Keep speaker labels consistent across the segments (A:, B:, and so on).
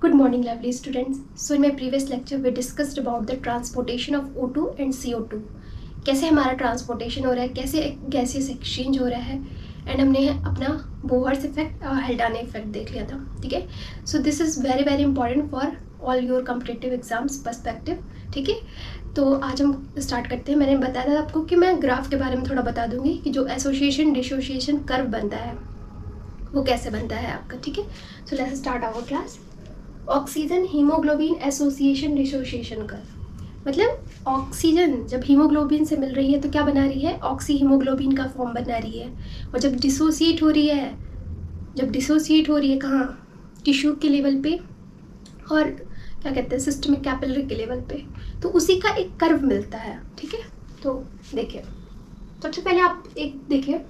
A: Good morning, lovely students. So in my previous lecture, we discussed about the transportation of O2 and CO2. कैसे हमारा transportation हो रहा है, कैसे gases exchange हो रहा है, एंड हमने अपना बोहर्स इफेक्ट और हेल्डाने इफेक्ट देख लिया था. ठीक है. So this is very very important for all your competitive exams perspective. ठीक है. तो आज हम स्टार्ट करते हैं. मैंने बताया था आपको कि मैं ग्राफ के बारे में थोड़ा बता दूंगी कि जो एसोसिएशन डिसोसिएशन कर्व बनता है वो कैसे बनता है आपका. ठीक है. So let's start our class. Oxygen haemoglobin association dissociation curve मतलब ऑक्सीजन जब हीमोग्लोबिन से मिल रही है तो क्या बना रही है, ऑक्सी हीमोग्लोबिन का फॉर्म बना रही है. और जब डिसोसिएट हो रही है कहाँ, टिश्यू के लेवल पे और क्या कहते हैं सिस्टमिक कैपिलरी के लेवल पे, तो उसी का एक कर्व मिलता है. ठीक है. तो देखिए सबसे पहले आप एक देखिए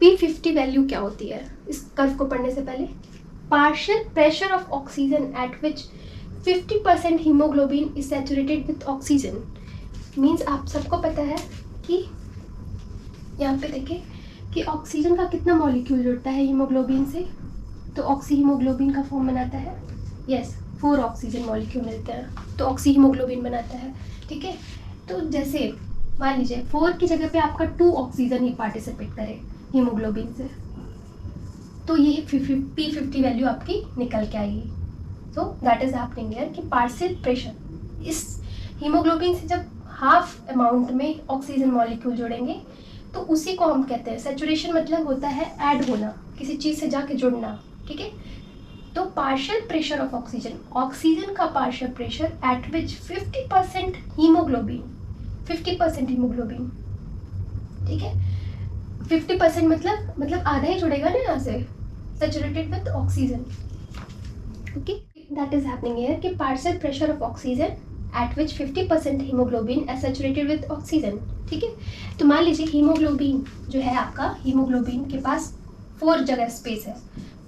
A: P50 वैल्यू क्या होती है. इस कर्व को पढ़ने से पहले partial pressure of oxygen at which 50% hemoglobin is saturated with oxygen means आप सबको पता है कि यहाँ पे देखें कि ऑक्सीजन का कितना मॉलिक्यूल जुड़ता है हीमोग्लोबिन से, तो ऑक्सी हीमोग्लोबिन का फॉर्म बनाता है. यस, 4 ऑक्सीजन मॉलिक्यूल मिलते हैं तो ऑक्सी हीमोग्लोबिन बनाता है. ठीक है. तो जैसे मान लीजिए 4 की जगह पे आपका 2 ऑक्सीजन ही पार्टिसिपेट करे हीमोग्लोबिन से, तो ये P50 वैल्यू आपकी निकल के आएगी. So that is happening here कि पार्शियल प्रेशर इस हीमोग्लोबिन से जब हाफ अमाउंट में ऑक्सीजन मॉलिक्यूल जुड़ेंगे तो उसी को हम कहते हैं सैचुरेशन. मतलब होता है ऐड होना, किसी चीज़ से जाके जुड़ना. ठीक है. तो पार्शियल प्रेशर ऑफ ऑक्सीजन का partial pressure at which 50% haemoglobin. ठीक है. 50% मतलब आधा ही जुड़ेगा ना यहाँ से, saturated with oxygen. Okay. That is happening here कि partial pressure of oxygen at which 50% haemoglobin as saturated with oxygen. ठीक है. तो मान लीजिए हीमोग्लोबिन जो है आपका, हीमोग्लोबिन के पास 4 जगह स्पेस है,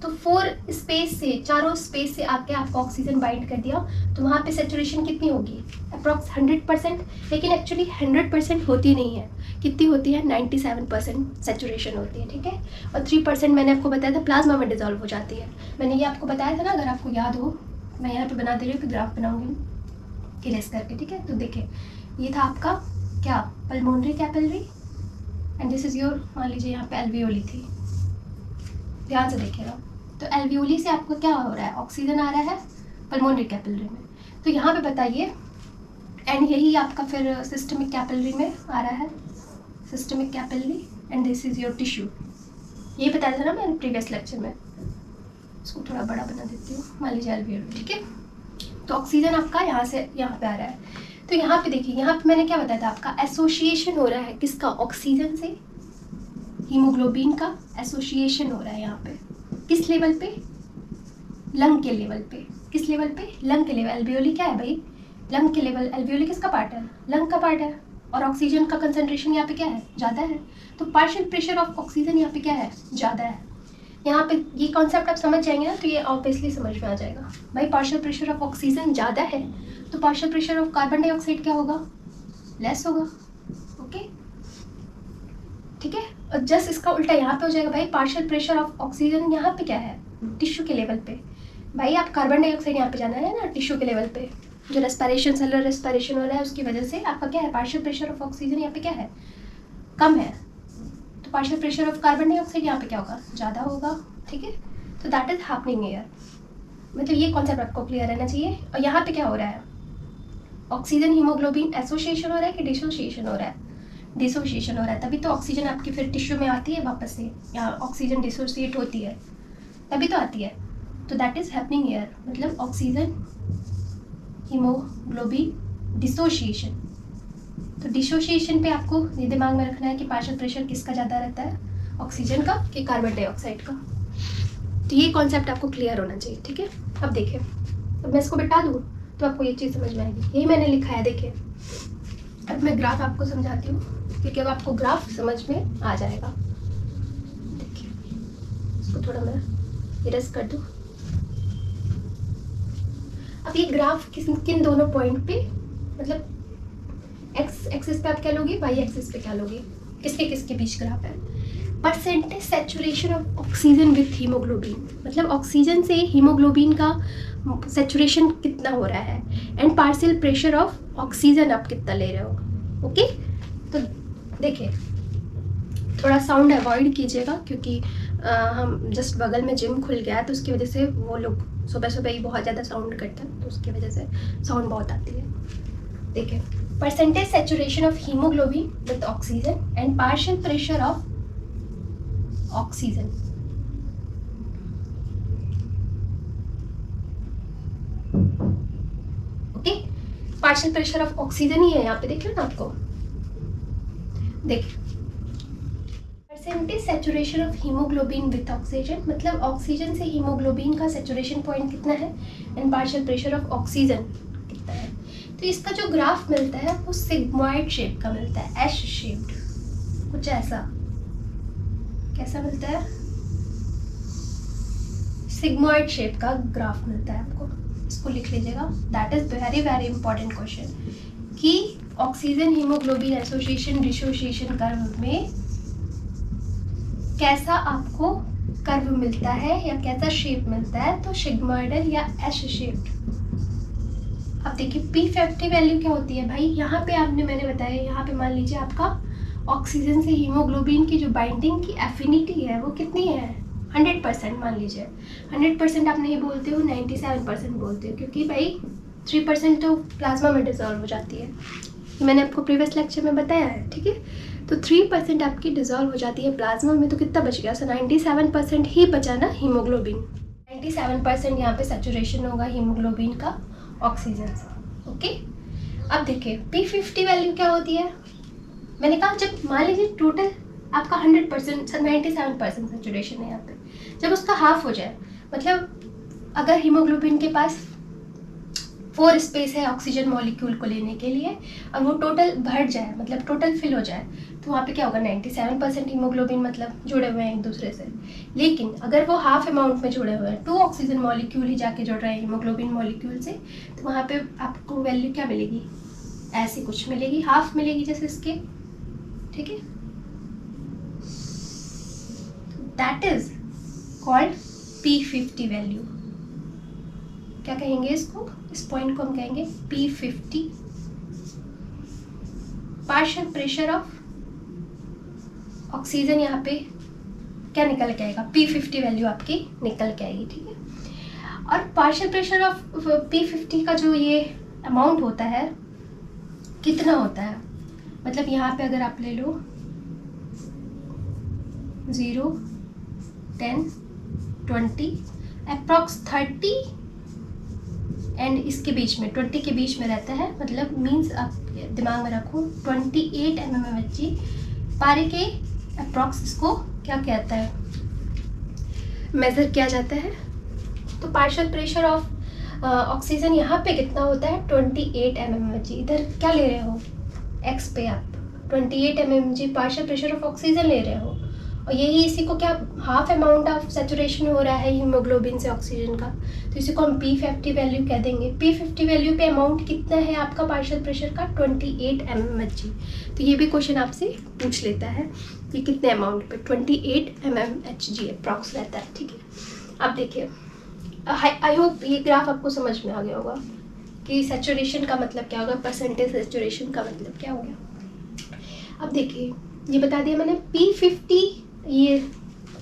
A: तो 4 स्पेस से, चारों स्पेस से आके आपको ऑक्सीजन बाइंड कर दिया, तो वहाँ पे सैचुरेशन कितनी होगी, अप्रॉक्स 100%. लेकिन एक्चुअली 100% होती नहीं है. कितनी होती है, 97% सैचुरेशन होती है. ठीक है. और 3% मैंने आपको बताया था प्लाज्मा में डिजॉल्व हो जाती है. मैंने ये आपको बताया था ना, अगर आपको याद हो. मैं यहाँ पे बना दे रही हूँ कि ग्राफ बनाऊंगी इरेज करके. ठीक है. तो देखिए ये था आपका क्या, pulmonary capillary, and this is your, मान लीजिए यहाँ पे एल्वियोली थी. ध्यान से देखिएगा. तो एल्वियोली से आपको क्या हो रहा है, ऑक्सीजन आ रहा है पल्मोनरी कैपिलरी में. तो यहाँ पे बताइए, एंड यही आपका फिर सिस्टमिक कैपिलरी में आ रहा है, systemic capillary, and this is your tissue. ये बताया था ना मैंने प्रीवियस लेक्चर में. इसको थोड़ा बड़ा बना देती हूँ. मान लीजिए एल्वियोली. ठीक है. तो ऑक्सीजन आपका यहाँ से यहाँ पे आ रहा है. तो यहाँ पे देखिए, यहाँ पे मैंने क्या बताया था, आपका एसोसिएशन हो रहा है किसका, ऑक्सीजन से हीमोग्लोबिन का एसोसिएशन हो रहा है. यहाँ पे किस लेवल पे, लंग के लेवल पे. किस लेवल पे, लंग के लेवल. एल्वियोली क्या है भाई, लंग के लेवल. एल्वियोली किसका पार्ट है, लंग का पार्ट है. और ऑक्सीजन का कंसंट्रेशन यहाँ पे क्या है, ज़्यादा है. तो पार्शियल प्रेशर ऑफ ऑक्सीजन यहाँ पे क्या है, ज़्यादा है. यहाँ पे ये कॉन्सेप्ट आप समझ जाएंगे ना, तो ये ऑब्वियसली समझ में आ जाएगा. भाई पार्शियल प्रेशर ऑफ ऑक्सीजन ज़्यादा है तो partial pressure of carbon dioxide क्या होगा, लेस होगा. ओके. ठीक है. और जस्ट इसका उल्टा यहाँ पे हो जाएगा. भाई पार्शियल प्रेशर ऑफ ऑक्सीजन यहाँ पे क्या है, टिश्यू के लेवल पे. भाई आप कार्बन डाइऑक्साइड यहाँ पे जाना है ना, टिश्यू के लेवल पे. जो रेस्पिरेशन, सेलुलर रेस्पिरेशन हो रहा है उसकी वजह से आपका क्या है, पार्शियल प्रेशर ऑफ ऑक्सीजन यहाँ पे क्या है, कम है. तो partial pressure of carbon dioxide यहाँ पे क्या होगा, ज़्यादा होगा. ठीक है. तो दैट इज हैपनिंग हियर. मतलब ये कॉन्सेप्ट आपको क्लियर रहना चाहिए. और यहाँ पे क्या हो रहा है, ऑक्सीजन हीमोग्लोबिन एसोसिएशन हो रहा है कि डिसोसिएशन हो रहा है, डिसोसिएशन हो रहा है. तभी तो ऑक्सीजन आपकी फिर टिश्यू में आती है वापस से, या ऑक्सीजन डिसोसिएट होती है तभी तो आती है. तो दैट इज हैपनिंग हियर. मतलब ऑक्सीजन हीमोग्लोबिन डिसोसिएशन. तो डिसोसिएशन पे आपको ये दिमाग में रखना है कि पार्शियल प्रेशर किसका ज़्यादा रहता है, ऑक्सीजन का कि कार्बन डाइऑक्साइड का. तो ये कॉन्सेप्ट आपको क्लियर होना चाहिए. ठीक है. अब देखिए, अब मैं इसको बिठा दूँ तो आपको ये चीज़ समझ में आएगी. यही मैंने लिखा है. देखिए अब मैं ग्राफ आपको समझाती हूँ, क्योंकि अब आपको ग्राफ समझ में आ जाएगा. देखिए इसको थोड़ा मैं इरेज कर दूँ. अब ये ग्राफ किन दोनों पॉइंट पे, मतलब एक्स एक्सिस पे आप क्या लोगे, वाई एक्सिस पे क्या लोगे, किसके बीच ग्राफ है. Percentage saturation of oxygen with haemoglobin, मतलब ऑक्सीजन से हीमोग्लोबिन का सेचुरेशन कितना हो रहा है, and partial pressure of oxygen आप कितना ले रहे हो। ओके, तो देखिए थोड़ा साउंड अवॉइड कीजिएगा, क्योंकि हम जस्ट बगल में जिम खुल गया है, तो उसकी वजह से वो लोग सुबह सुबह ही बहुत ज़्यादा साउंड करते हैं, तो उसकी वजह से साउंड बहुत आती है। देखिए, percentage saturation of haemoglobin with oxygen and partial pressure of oxygen. Okay, partial pressure of oxygen ही है यहाँ पे, देख लो ना आपको। देखिए, percentage saturation of haemoglobin with oxygen, मतलब ऑक्सीजन से हीमोग्लोबिन का सेचुरेशन पॉइंट कितना है, and partial pressure of oxygen कितना है। तो इसका जो ग्राफ मिलता है वो सिग्मॉइड शेप का मिलता है, एश शेप्ड, कुछ ऐसा। कैसा मिलता है? सिग्मॉइड शेप का ग्राफ मिलता है आपको, इसको लिख लीजिएगा। That is very very important question, कि oxygen haemoglobin association dissociation curve में कैसा आपको कर्व मिलता है या कैसा शेप मिलता है, तो सिग्मॉइडल या एश शेप्ड। अब देखिए P50 वैल्यू क्या होती है भाई, यहाँ पे मैंने बताया, यहाँ पे मान लीजिए आपका ऑक्सीजन से हीमोग्लोबिन की जो बाइंडिंग की एफिनिटी है वो कितनी है, 100% मान लीजिए। 100% आप नहीं बोलते हो, 97% बोलते हो, क्योंकि भाई 3% तो प्लाज्मा में डिजॉल्व हो जाती है, ये मैंने आपको प्रीवियस लेक्चर में बताया है, ठीक है। तो 3% आपकी डिजॉल्व हो जाती है प्लाज्मा में, तो कितना बच गया, सो 97% ही बचा ना हीमोग्लोबिन। 97% यहाँ पे सेचुरेशन होगा हीमोग्लोबिन का ऑक्सीजन से। ओके, अब देखिए P50 वैल्यू क्या होती है। मैंने कहा जब मान लीजिए टोटल आपका 100% 97% सेचुरेशन है यहाँ पे, जब उसका हाफ हो जाए, मतलब अगर हीमोग्लोबिन के पास 4 स्पेस है ऑक्सीजन मॉलिक्यूल को लेने के लिए, और वो टोटल भर जाए, मतलब टोटल फिल हो जाए, तो वहाँ पे क्या होगा, 97% हीमोग्लोबिन मतलब जुड़े हुए हैं एक दूसरे से। लेकिन अगर वो हाफ अमाउंट में जुड़े हुए हैं, 2 ऑक्सीजन मॉलिक्यूल ही जाके जुड़ रहे हैं हीमोग्लोबिन मॉलिक्यूल से, तो वहाँ पे आपको वैल्यू क्या मिलेगी, ऐसी कुछ मिलेगी, हाफ मिलेगी जैसे इसके, ठीक है। That is called P50 value. क्या कहेंगे इसको, इस पॉइंट को हम कहेंगे P50, partial pressure of oxygen. यहाँ पे क्या निकल के आएगा, P50 वैल्यू आपकी निकल के आएगी, ठीक है। और पार्शियल प्रेशर ऑफ P50 का जो ये अमाउंट होता है कितना होता है, मतलब यहाँ पे अगर आप ले लो 0, 10, 20, अप्रॉक्स 30 एंड इसके बीच में 20 के बीच में रहता है, मतलब मीन्स आप दिमाग में रखो 28 mmHg पारे के अप्रॉक्स इसको क्या कहता है, मेज़र किया जाता है। तो पार्शियल प्रेशर ऑफ ऑक्सीजन यहाँ पे कितना होता है, 28 mmHg। इधर क्या ले रहे हो, एक्स पे आप 28 mmHg partial pressure of oxygen ले रहे हो, और यही इसी को क्या हाफ अमाउंट ऑफ सेचुरेशन हो रहा है हीमोग्लोबिन से ऑक्सीजन का, तो इसी को हम P50 वैल्यू कह देंगे। P50 वैल्यू पे अमाउंट कितना है आपका पार्शियल प्रेशर का, 28 mmHg। तो ये भी क्वेश्चन आपसे पूछ लेता है कि कितने अमाउंट पे, 28 mmHg अप्रॉक्स रहता है, ठीक है। अब देखिए, आई होप ये ग्राफ आपको समझ में आ गया होगा कि सेचुरेशन का मतलब क्या होगा, परसेंटेज सेचुरेशन का मतलब क्या हो गया। अब देखिए ये बता दिया मैंने P50, ये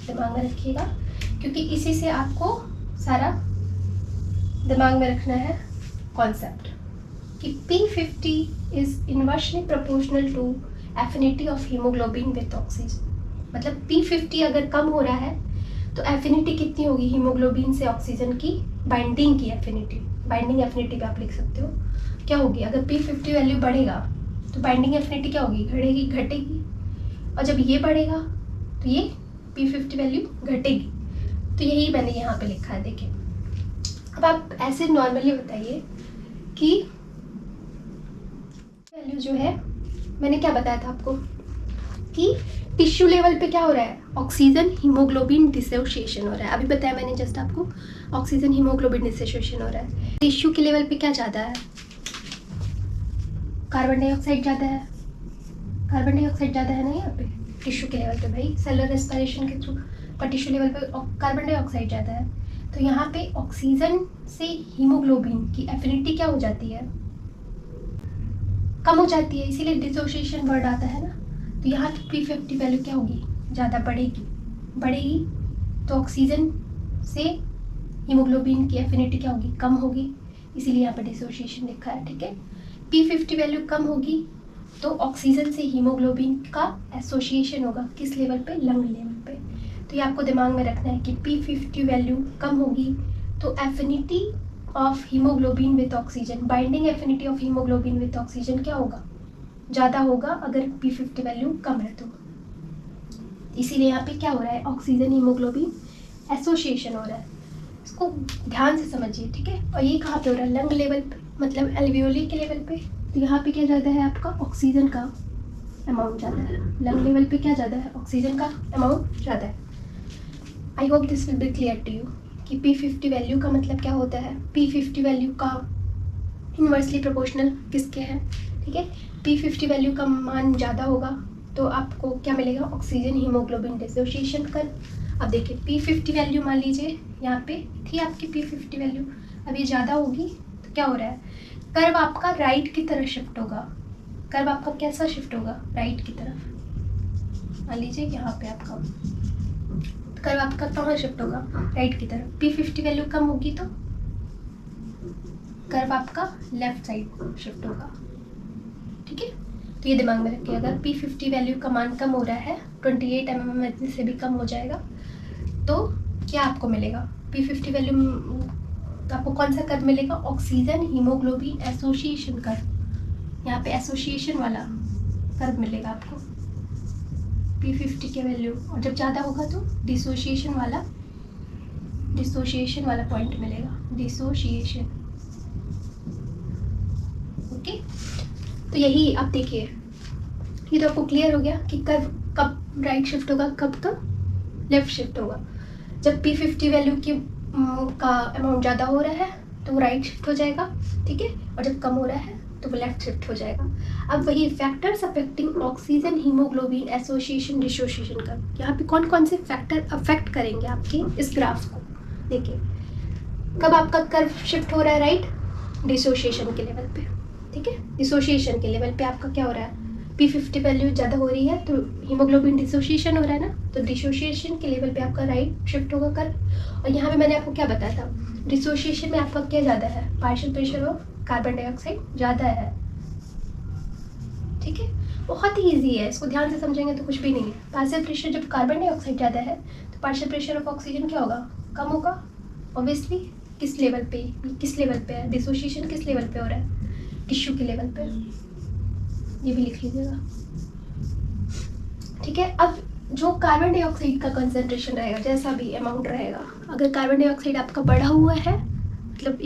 A: दिमाग में रखिएगा, क्योंकि इसी से आपको सारा दिमाग में रखना है कॉन्सेप्ट, कि P50 is inversely proportional to affinity of haemoglobin with oxygen. मतलब P50 अगर कम हो रहा है तो एफिनिटी कितनी होगी हीमोग्लोबिन से ऑक्सीजन की, बाइंडिंग की एफिनिटी, बाइंडिंग एफिनिटी पे आप लिख सकते हो क्या होगी। अगर P50 वैल्यू बढ़ेगा तो बाइंडिंग एफिनिटी क्या होगी, घटेगी, और जब ये बढ़ेगा तो ये P50 वैल्यू घटेगी। तो यही मैंने यहाँ पे लिखा है, देखिए। अब आप ऐसे नॉर्मली बताइए कि वैल्यू जो है, मैंने क्या बताया था आपको कि टिश्यू लेवल पे क्या हो रहा है, ऑक्सीजन हीमोग्लोबिन डिसोसिएशन हो रहा है। अभी बताया मैंने जस्ट आपको, ऑक्सीजन हीमोग्लोबिन डिसोसिएशन हो रहा है। टिश्यू के लेवल पे क्या ज़्यादा है, कार्बन डाइऑक्साइड ज़्यादा है, कार्बन डाइऑक्साइड ज़्यादा है ना यहाँ पे, टिश्यू के लेवल पे, भाई सेलुलर रेस्पिरेशन के थ्रू पर टिश्यू लेवल पे कार्बन डाइऑक्साइड जाता है, तो यहाँ पे ऑक्सीजन से हीमोग्लोबिन की एफिनिटी क्या हो जाती है, कम हो जाती है, इसीलिए डिसोसिएशन वर्ड आता है ना। तो यहाँ की P50 वैल्यू क्या होगी, ज़्यादा बढ़ेगी, तो ऑक्सीजन से हीमोग्लोबिन की एफिनिटी क्या होगी, कम होगी, इसीलिए यहाँ पे डिसोसिएशन लिखा है, ठीक है। P50 वैल्यू कम होगी तो ऑक्सीजन से हीमोग्लोबिन का एसोसिएशन होगा, किस लेवल पे, लंग लेवल पे। तो ये आपको दिमाग में रखना है कि P50 वैल्यू कम होगी तो affinity of haemoglobin with oxygen, binding affinity of haemoglobin with oxygen क्या होगा, ज़्यादा होगा अगर P50 वैल्यू कम है तो। इसीलिए यहाँ पे क्या हो रहा है, ऑक्सीजन हीमोग्लोबिन एसोसिएशन हो रहा है, इसको ध्यान से समझिए, ठीक है। और ये कहाँ पे हो रहा है, लंग लेवल पे, मतलब एल्वियोली के लेवल पे। तो यहाँ पे क्या ज़्यादा है आपका, ऑक्सीजन का अमाउंट ज़्यादा है, लंग लेवल पे क्या ज़्यादा है, ऑक्सीजन का अमाउंट ज़्यादा है। I hope this will be clear to you कि P50 वैल्यू का मतलब क्या होता है, P50 वैल्यू का इन्वर्सली प्रोपोर्शनल किसके है, ठीक है। P50 वैल्यू का मान ज़्यादा होगा तो आपको क्या मिलेगा, ऑक्सीजन हीमोग्लोबिन डिसोसिएशन कर। अब देखिए P50 वैल्यू मान लीजिए यहाँ पे थी आपकी P50 वैल्यू, अब ये ज़्यादा होगी तो क्या हो रहा है, कर्व आपका राइट की तरफ शिफ्ट होगा, कर्व आपका कैसा शिफ्ट होगा, राइट की तरफ। मान लीजिए यहाँ पे आपका कर्व आपका कहाँ शिफ्ट होगा, राइट की तरफ। P50 वैल्यू कम होगी तो कर्व आपका लेफ्ट साइड शिफ्ट होगा, ठीक है। तो ये दिमाग में रखिए, अगर P50 वैल्यू का मान कम हो रहा है 28 mm से भी कम हो जाएगा तो क्या आपको मिलेगा, P50 वैल्यू आपको कौन सा कर्व मिलेगा, ऑक्सीजन हीमोग्लोबिन एसोसिएशन कर्व, यहाँ पे एसोसिएशन वाला कर्व मिलेगा आपको P50 के वैल्यू। और जब ज़्यादा होगा तो डिसोसिएशन वाला पॉइंट मिलेगा, डिसोसिएशन, ओके। तो यही आप देखिए, ये तो आपको क्लियर हो गया कि कर्व कब राइट शिफ्ट होगा, कब लेफ्ट शिफ्ट होगा। जब P50 वैल्यू की का अमाउंट ज़्यादा हो रहा है तो वो राइट शिफ्ट हो जाएगा, ठीक है, और जब कम हो रहा है तो वो लेफ्ट शिफ्ट हो जाएगा। अब वही factors affecting oxygen haemoglobin association dissociation curve, यहाँ पे कौन कौन से फैक्टर अफेक्ट करेंगे आपके इस ग्राफ को, देखिए कब आपका कर्व शिफ्ट हो रहा है राइट, डिसोसिएशन के लेवल पे, ठीक है। डिसोसिएशन के लेवल पे आपका क्या हो रहा है, P50 वैल्यू ज़्यादा हो रही है तो हीमोग्लोबिन डिसोसिएशन हो रहा है ना, तो डिसोसिएशन के लेवल पे आपका राइट शिफ्ट होगा कर्व। और यहाँ पे मैंने आपको क्या बताया था, डिसोसिएशन में आपका क्या ज़्यादा है, partial pressure of carbon dioxide ज़्यादा है, ठीक है। बहुत ही ईजी है, इसको ध्यान से समझेंगे तो कुछ भी नहीं है। पार्शियल प्रेशर जब कार्बन डाइऑक्साइड ज़्यादा है तो पार्शियल प्रेशर ऑफ ऑक्सीजन क्या होगा, कम होगा, ऑब्वियसली। किस लेवल पे है, डिसोसिएशन किस लेवल पे हो रहा है, टिश्यू के लेवल पे, ये भी लिख लीजिएगा, ठीक है। अब जो कार्बन डाइऑक्साइड का कंसंट्रेशन रहेगा, जैसा भी अमाउंट रहेगा, अगर कार्बन डाइऑक्साइड आपका बढ़ा हुआ है मतलब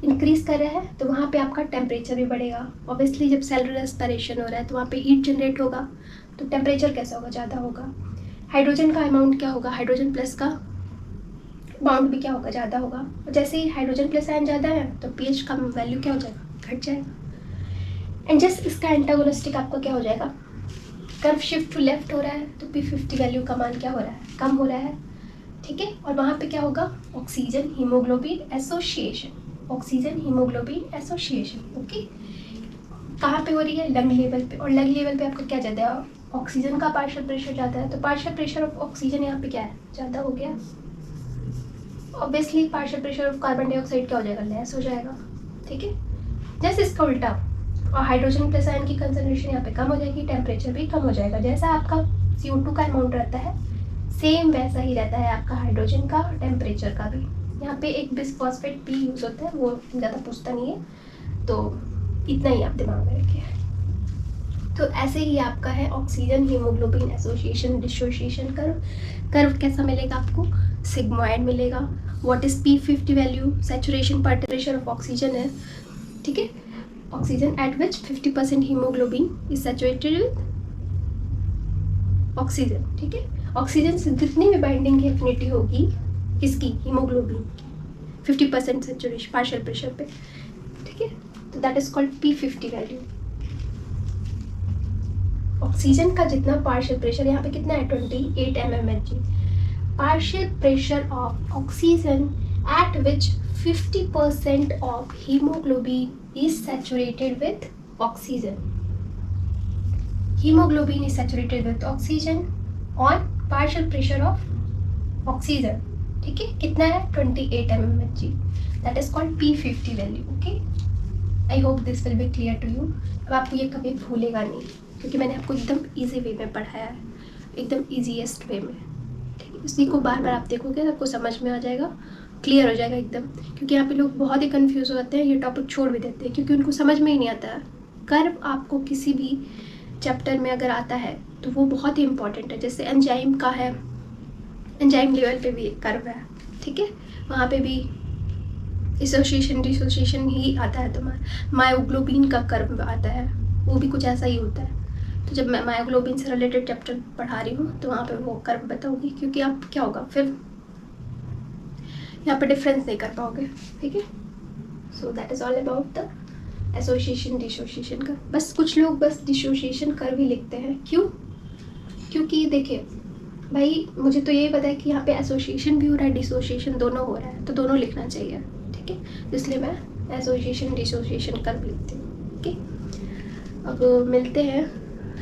A: इंक्रीज कर रहा है तो वहाँ पे आपका टेम्परेचर भी बढ़ेगा। ऑब्वियसली जब सेलुलर रेस्पिरेशन हो रहा है तो वहाँ पे हीट जनरेट होगा तो टेम्परेचर कैसा होगा, ज़्यादा होगा। हाइड्रोजन का अमाउंट क्या होगा, हाइड्रोजन प्लस का अमाउंट भी क्या होगा, ज़्यादा होगा। और जैसे ही हाइड्रोजन प्लस आयन ज़्यादा है तो pH का वैल्यू क्या हो जाएगा, घट जाएगा। एंड जस्ट इसका एंटागोनिस्टिक आपका क्या हो जाएगा, कर्व शिफ्ट टू लेफ्ट हो रहा है तो P50 वैल्यू का मान क्या हो रहा है, कम हो रहा है, ठीक है। और वहाँ पे क्या होगा, ऑक्सीजन हीमोग्लोबिन एसोसिएशन, ओके। कहाँ पे हो रही है, लंग लेवल पे। और लंग लेवल पे आपका क्या ज़्यादा है, ऑक्सीजन का पार्शियल प्रेशर ज़्यादा है, तो पार्शियल प्रेशर ऑफ ऑक्सीजन यहाँ पे क्या है, ज़्यादा हो गया। Obviously partial pressure of carbon dioxide क्या हो जाएगा, लेस हो जाएगा, ठीक है। जैसे इसका उल्टा, और हाइड्रोजन प्लस आयन की कंसंट्रेशन यहाँ पे कम हो जाएगी, टेम्परेचर भी कम हो जाएगा। जैसा आपका CO2 का अमाउंट रहता है सेम वैसा ही रहता है आपका हाइड्रोजन का, टेम्परेचर का भी। यहाँ पे एक बिसफॉस्फेट P यूज़ होता है, वो ज़्यादा पूछता नहीं है, तो इतना ही आप दिमाग में रखिए। तो ऐसे ही आपका है oxygen haemoglobin association dissociation curve कैसा मिलेगा आपको, सिग्मॉइड मिलेगा। What is P50 value, saturation pressure of oxygen है, ठीक है। Oxygen at which 50% haemoglobin is saturated with oxygen, ठीक है। ऑक्सीजन से जितनी भी बाइंडिंग की एफिनिटी होगी किसकी, हीमोग्लोबिन की, 50% सैचुरेशन पार्शियल प्रेशर पे, ठीक है। तो that is called P50 value. Oxygen का जितना पार्शियल प्रेशर, यहाँ पे कितना है 28 mmHg, partial pressure of oxygen at which 50% of hemoglobin is saturated with oxygen. Hemoglobin is saturated with oxygen on partial pressure of oxygen. ठीक है, कितना है 28 mmHg. That is called P50 value. Okay. I hope this will be clear to you. अब आपको ये कभी भूलेगा नहीं, क्योंकि मैंने आपको एकदम ईजी वे में पढ़ाया है, एकदम ईजीएस्ट वे में. इसी को बार बार आप देखोगे आपको समझ में आ जाएगा, क्लियर हो जाएगा एकदम. क्योंकि यहाँ पे लोग बहुत ही कंफ्यूज हो जाते हैं, ये टॉपिक छोड़ भी देते हैं क्योंकि उनको समझ में ही नहीं आता है. कर्व आपको किसी भी चैप्टर में अगर आता है तो वो बहुत ही इंपॉर्टेंट है. जैसे एंजाइम का है, एंजाइम लेवल पे भी कर्व है, ठीक है, वहाँ पे भी एसोसिएशन डिसोसिएशन ही आता है. तुम्हारा मायोग्लोबिन का कर्व आता है, वो भी कुछ ऐसा ही होता है. तो जब मैं मायोग्लोबिन से रिलेटेड चैप्टर पढ़ा रही हूँ तो वहाँ पे वो कर्व बताऊँगी, क्योंकि आप क्या होगा फिर यहाँ पे डिफरेंस नहीं कर पाओगे. ठीक है, so that is all about the association dissociation का. बस कुछ लोग बस डिसोसिएशन कर्व ही लिखते हैं. क्यों? क्योंकि देखिए भाई, मुझे तो यही पता है कि यहाँ पे एसोसिएशन भी हो रहा है, डिसोसिएशन दोनों हो रहा है, तो दोनों लिखना चाहिए. ठीक है, इसलिए मैं एसोसिएशन डिसोसिएशन कर्व लिखती हूँ. ओके, अब मिलते हैं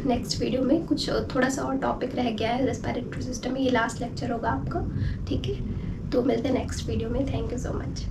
A: नेक्स्ट वीडियो में. कुछ थोड़ा सा और टॉपिक रह गया है रेस्पिरेटरी सिस्टम में, ये लास्ट लेक्चर होगा आपका. ठीक है, तो मिलते हैं नेक्स्ट वीडियो में. Thank you so much.